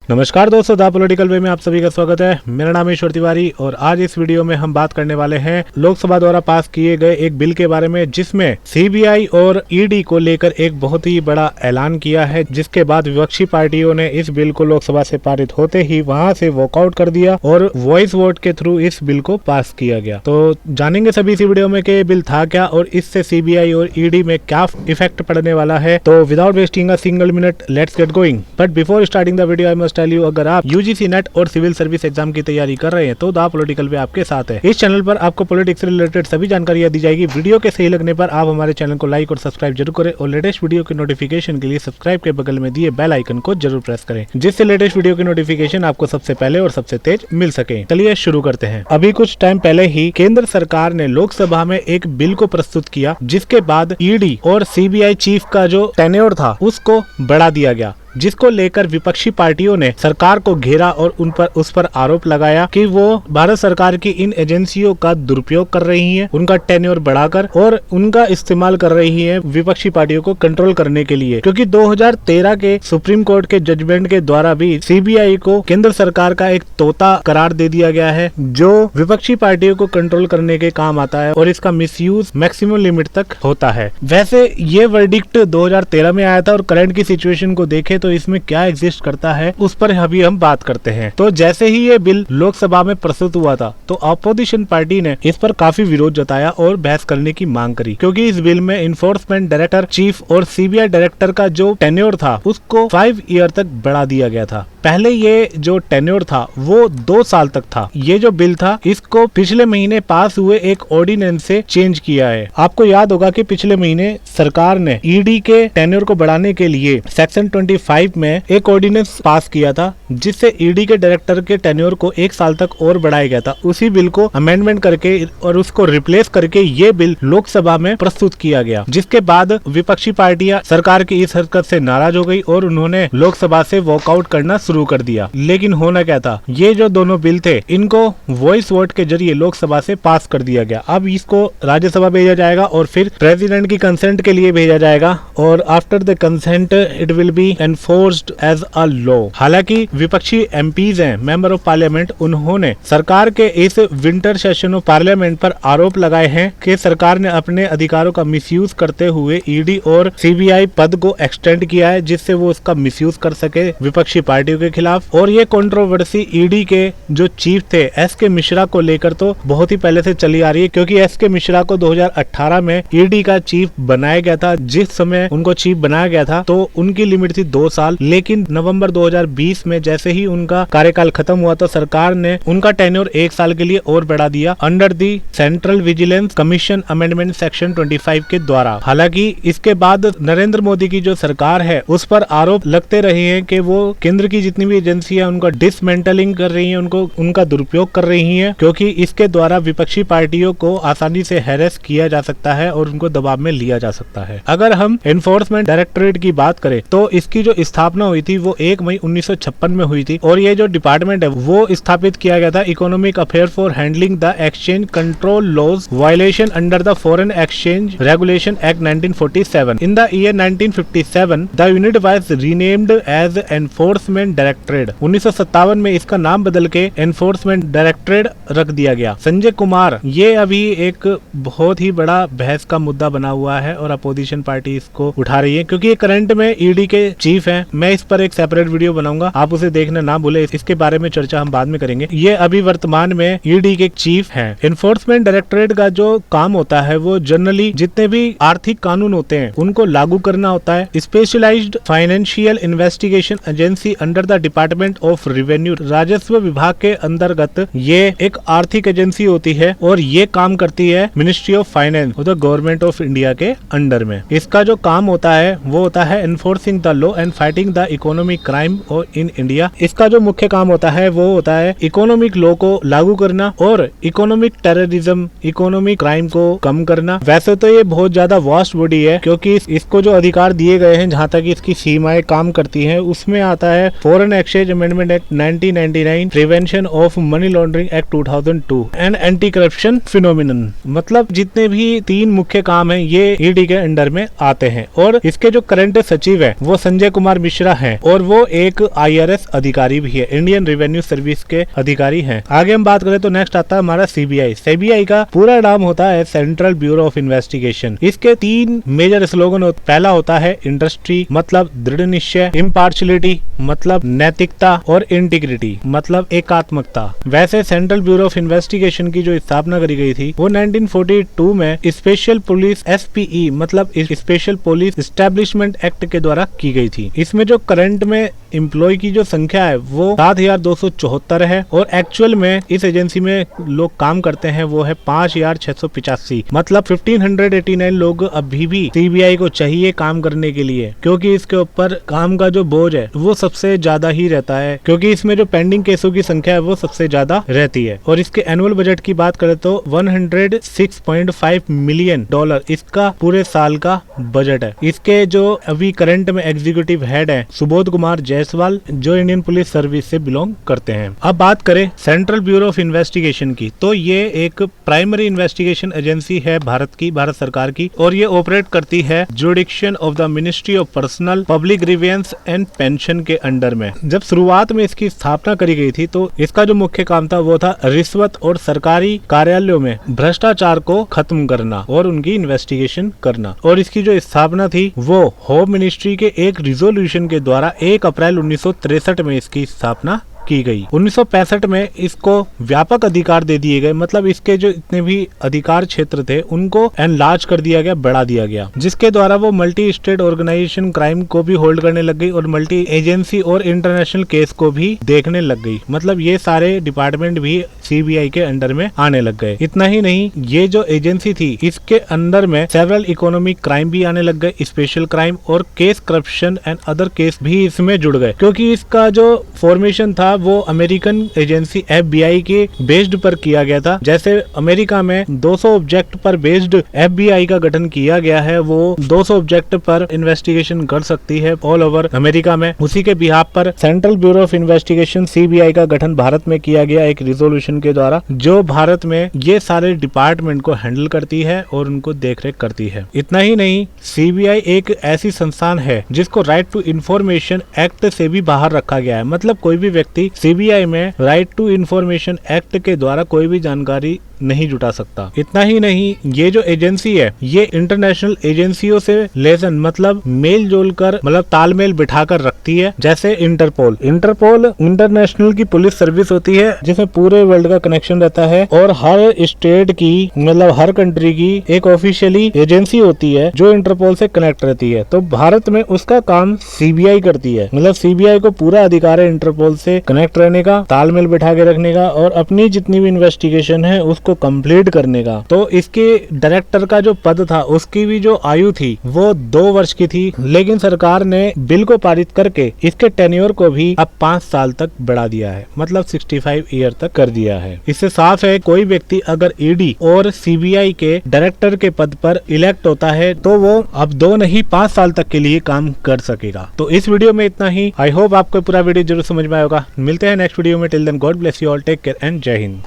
नमस्कार दोस्तों, the political वे में आप सभी का स्वागत है। मेरा नाम है ईश्वर तिवारी और आज इस वीडियो में हम बात करने वाले हैं लोकसभा द्वारा पास किए गए एक बिल के बारे में, जिसमें सीबीआई और ईडी को लेकर एक बहुत ही बड़ा ऐलान किया है, जिसके बाद विपक्षी पार्टियों ने इस बिल को लोकसभा से पारित होते ही वहां से वॉकआउट कर दिया और वॉइस वोट के थ्रू इस बिल को पास किया गया। तो जानेंगे सभी इस वीडियो में कि ये बिल था क्या और इससे सीबीआई और ईडी में क्या इफेक्ट पड़ने वाला है। तो without wasting a single minute, let's get going. But before starting the video I must tell you, अगर आप यूजीसी नेट और सिविल सर्विस एग्जाम की तैयारी कर रहे हैं तो द पॉलिटिकल पे आपके साथ है। इस चैनल पर आपको पॉलिटिक्स से रिलेटेड सभी जानकारियां दी जाएगी। वीडियो के सही लगने पर आप हमारे चैनल को लाइक और सब्सक्राइब जरूर करें और लेटेस्ट वीडियो की नोटिफिकेशन के लिए सब्सक्राइब के बगल में दिए बेल आइकन को जरूर प्रेस करें, जिससे लेटेस्ट वीडियो की नोटिफिकेशन आपको सबसे पहले और सबसे तेज मिल सके। चलिए शुरू करते हैं। अभी कुछ टाइम पहले ही केंद्र सरकार ने लोकसभा में एक बिल को प्रस्तुत किया, जिसके बाद ईडी और सीबीआई चीफ का जो टेन्योर था उसको बढ़ा दिया गया, जिसको लेकर विपक्षी पार्टियों ने सरकार को घेरा और उस पर आरोप लगाया कि वो भारत सरकार की इन एजेंसियों का दुरुपयोग कर रही हैं, उनका टेन्योर बढ़ाकर और उनका इस्तेमाल कर रही हैं विपक्षी पार्टियों को कंट्रोल करने के लिए। क्योंकि 2013 के सुप्रीम कोर्ट के जजमेंट के द्वारा भी सीबीआई को केंद्र सरकार का एक तोता करार दे दिया गया है, जो विपक्षी पार्टियों को कंट्रोल करने के काम आता है और इसका मिसयूज मैक्सिमम लिमिट तक होता है। वैसे ये वर्डिक्ट 2013 में आया था और करंट की सिचुएशन को देखे तो इसमें क्या एग्जिस्ट करता है उस पर अभी हम बात करते हैं। तो जैसे ही ये बिल लोकसभा में प्रस्तुत हुआ था तो अपोजिशन पार्टी ने इस पर काफी विरोध जताया और बहस करने की मांग करी, क्योंकि इस बिल में इन्फोर्समेंट डायरेक्टर चीफ और सीबीआई डायरेक्टर का जो टेन्योर था उसको 5 ईयर तक बढ़ा दिया गया था। पहले ये जो टेन्योर था वो 2 साल तक था। ये जो बिल था इसको पिछले महीने पास हुए एक ऑर्डिनेंस से चेंज किया है। आपको याद होगा कि पिछले महीने सरकार ने ईडी के टेन्योर को बढ़ाने के लिए सेक्शन 25 में एक ऑर्डिनेंस पास किया था, जिससे ईडी के डायरेक्टर के टेन्योर को 1 साल तक और बढ़ाया गया था। उसी बिल को अमेंडमेंट करके और उसको रिप्लेस करके ये बिल लोकसभा में प्रस्तुत किया गया, जिसके बाद विपक्षी पार्टियां सरकार की इस हरकत से नाराज हो गई और उन्होंने लोकसभा से वॉकआउट करना शुरू कर दिया। लेकिन होना क्या था, ये जो दोनों बिल थे इनको वॉइस वोट के जरिए लोकसभा से पास कर दिया गया। अब इसको राज्यसभा भेजा जाएगा और फिर प्रेसिडेंट की कंसेंट के लिए भेजा जाएगा और after the consent it will be enforced as a law. हालांकि विपक्षी एमपीज हैं, मेंबर ऑफ पार्लियामेंट, उन्होंने सरकार के इस विंटर सेशन ऑफ पार्लियामेंट पर आरोप लगाए हैं कि सरकार ने अपने अधिकारों का मिसयूज करते हुए ईडी और सीबीआई पद को एक्सटेंड किया है, जिससे वो उसका मिसयूज कर सके विपक्षी पार्टियों के खिलाफ। और ये कंट्रोवर्सी ईडी के जो चीफ थे एसके मिश्रा को लेकर तो बहुत ही पहले से चली आ रही है, क्योंकि एसके मिश्रा को 2018 में ईडी का चीफ बनाया गया था। जिस समय उनको चीफ बनाया गया था तो उनकी लिमिट थी 2 साल, लेकिन नवंबर 2020 में जैसे ही उनका कार्यकाल खत्म हुआ तो सरकार ने उनका टेन्योर 1 साल के लिए और बढ़ा दिया under the central vigilance commission amendment section 25 के द्वारा। हालांकि इसके बाद नरेंद्र मोदी की जो सरकार है उस पर आरोप लगते रहे हैं कि वो केंद्र की जितनी भी एजेंसियां उनका डिसमेंटलिंग कर रही हैं, उनका दुरुपयोग कर रही हैं, क्योंकि इसके द्वारा विपक्षी पार्टियों को आसानी से हैरेस किया जा सकता है और उनको दबाव में लिया जा सकता है। अगर हम एनफोर्समेंट डायरेक्टरेट की बात करें तो इसकी जो स्थापना हुई थी वो 1 मई 1956 में हुई थी और ये जो डिपार्टमेंट है वो स्थापित किया गया था economic affair for handling the exchange control laws violation under the foreign exchange regulation act 1947। In the year 1957 the unit was renamed as enforcement directorate. 1957 में इसका नाम बदल के एनफोर्समेंट डायरेक्टरेट रख दिया गया। संजय कुमार ये अभी एक बहुत ही बड़ा बहस का मुद्दा बना हुआ है और अपोजिशन पार्टी इसको उठा रही है, क्योंकि ये करंट में ईडी के चीफ हैं। मैं इस पर एक सेपरेट वीडियो बनाऊंगा, आप उसे देखना ना भूले, इसके बारे में चर्चा हम बाद में करेंगे। ये अभी वर्तमान में ईडी के चीफ हैं। एनफोर्समेंट डायरेक्टरेट का जो काम होता है वो जनरली जितने भी आर्थिक कानून होते हैं उनको लागू करना होता है। Specialised financial investigation agency under the department of revenue, राजस्व विभाग के अंतर्गत ये एक आर्थिक एजेंसी होती है और ये काम करती है मिनिस्ट्री ऑफ फाइनेंस और द गवर्नमेंट ऑफ इंडिया के अंडर में। इसका जो काम होता है वो होता है enforcing the law and fighting the economic crime और इन इंडिया। इसका जो मुख्य काम होता है वो होता है इकोनॉमिक लॉ को लागू करना और इकोनॉमिक टेररिज्म, इकोनॉमिक क्राइम को कम करना। वैसे तो ये बहुत ज्यादा वास्ट बॉडी है, क्योंकि इसको जो अधिकार दिए गए हैं, जहाँ तक इसकी सीमाएं काम करती हैं, उसमें आता है 4 foreign exchange amendment act 1999, prevention of money laundering act 2002 and anti corruption phenomenon. मतलब जितने भी 3 मुख्य काम हैं ये ईडी के अंडर में आते हैं। और इसके जो करंट सचिव है वो संजय कुमार मिश्रा हैं और वो एक IRS अधिकारी भी है, इंडियन रेवेन्यू सर्विस के अधिकारी हैं। आगे हम बात करें तो नेक्स्ट आता है हमारा CBI। CBI का पूरा नाम होता है सेंट्रल ब्यूरो ऑफ इन्वेस्टिगेशन। इसके 3 मेजर स्लोगन पहला होता है इंडस्ट्री मतलब दृढ़ निश्चय, इम्पार्शियलिटी मतलब नैतिकता और इंटीग्रिटी मतलब एकात्मकता। वैसे सेंट्रल ब्यूरो ऑफ इन्वेस्टिगेशन की जो स्थापना करी गई थी वो 1942 में स्पेशल पुलिस SPE मतलब स्पेशल पुलिस एस्टेब्लिशमेंट एक्ट के द्वारा की गई थी। इसमें जो करंट में एम्प्लॉय की जो संख्या है वो 7274 है और एक्चुअल में इस एजेंसी में लोग काम करते हैं वो है 5685। मतलब 1589 लोग अभी भी CBI को चाहिए काम करने के लिए, क्योंकि इसके ऊपर काम का जो बोझ है वो सबसे ज्यादा ही रहता है, क्योंकि इसमें जो पेंडिंग केसों की संख्या है वो सबसे ज्यादा रहती है। और इसके एनुअल बजट की बात करें तो $106.5 मिलियन इसका पूरे साल का बजट है। इसके जो अभी करंट में एग्जीक्यूटिव हेड है सुबोध कुमार जायसवाल, जो इंडियन पुलिस सर्विस से बिलोंग करते हैं। अब बात करें सेंट्रल ब्यूरो ऑफ इन्वेस्टिगेशन की, तो ये एक प्राइमरी इन्वेस्टिगेशन एजेंसी है भारत की, भारत सरकार की, और ये ऑपरेट करती है जुडिक्शन of the ministry of personnel public grievance and pension के अंडर में। जब शुरुआत में इसकी स्थापना करी गई थी तो इसका जो मुख्य काम था वो था रिश्वत और सरकारी कार्यालयों में भ्रष्टाचार को खत्म करना और उनकी इन्वेस्टिगेशन करना। और इसकी जो स्थापना थी वो होम मिनिस्ट्री के एक रिजोल्यूशन के द्वारा 1 अप्रैल 1963 में इसकी स्थापना की गई। 1965 में इसको व्यापक अधिकार दे दिए गए, मतलब इसके जो इतने भी अधिकार क्षेत्र थे उनको एनलार्ज कर दिया गया, बढ़ा दिया गया, जिसके द्वारा वो मल्टी स्टेट ऑर्गेनाइजेशन क्राइम को भी होल्ड करने लग गई और मल्टी एजेंसी और इंटरनेशनल केस को भी देखने लग गई। मतलब ये सारे डिपार्टमेंट भी CBI के अंडर में आने लग गए। इतना ही नहीं, ये जो एजेंसी थी इसके अंदर में सेवरल इकोनॉमिक क्राइम भी आने लग गए, स्पेशल क्राइम और case corruption and other case भी इसमें जुड़ गए, क्योंकि इसका जो फॉर्मेशन था वो अमेरिकन एजेंसी FBI के बेस्ड पर किया गया था। जैसे अमेरिका में 200 ऑब्जेक्ट पर बेस्ड FBI का गठन किया गया है, वो 200 ऑब्जेक्ट पर इन्वेस्टिगेशन कर सकती है ऑल ओवर अमेरिका में। उसी के बिहाफ पर central bureau of investigation CBI का गठन भारत में किया गया एक रिजोल्यूशन के द्वारा, जो भारत में ये सारे डिपार्टमेंट को हैंडल करती है और उनको देखरेख करती है। इतना ही नहीं, CBI एक ऐसी संस्थान है जिसको राइट टू इंफॉर्मेशन एक्ट से भी बाहर रखा गया है। मतलब कोई भी व्यक्ति CBI में राइट टू इंफॉर्मेशन एक्ट के द्वारा कोई भी जानकारी नहीं जुटा सकता। इतना ही नहीं, ये जो एजेंसी है ये इंटरनेशनल एजेंसियों से लेसन मतलब मेल जोल कर मतलब तालमेल बिठाकर रखती है। जैसे इंटरपोल इंटरनेशनल की पुलिस सर्विस होती है जिसमें पूरे वर्ल्ड का कनेक्शन रहता है और हर स्टेट की मतलब हर कंट्री की एक ऑफिशियली एजेंसी होती है जो इंटरपोल से कनेक्ट रहती है। तो भारत में उसका काम CBI करती है। मतलब CBI को पूरा अधिकार है इंटरपोल से कनेक्ट रहने का, तालमेल बिठा के रखने का और अपनी जितनी भी इन्वेस्टिगेशन है उसको कंप्लीट करने का। तो इसके डायरेक्टर का जो पद था उसकी भी जो आयु थी वो 2 वर्ष की थी, लेकिन सरकार ने बिल को पारित करके इसके टेन्योर को भी अब 5 साल तक बढ़ा दिया है, मतलब 65 ईयर तक कर दिया है। इससे साफ है कोई व्यक्ति अगर ED और CBI के डायरेक्टर के पद पर इलेक्ट होता है तो वो अब 2 नहीं 5 साल तक के लिए काम कर सकेगा। तो इस वीडियो में इतना ही। आई होप आपको पूरा वीडियो जरूर समझ में आएगा। मिलते हैं नेक्स्ट वीडियो में। Till then God bless you all, take care and जय हिंद।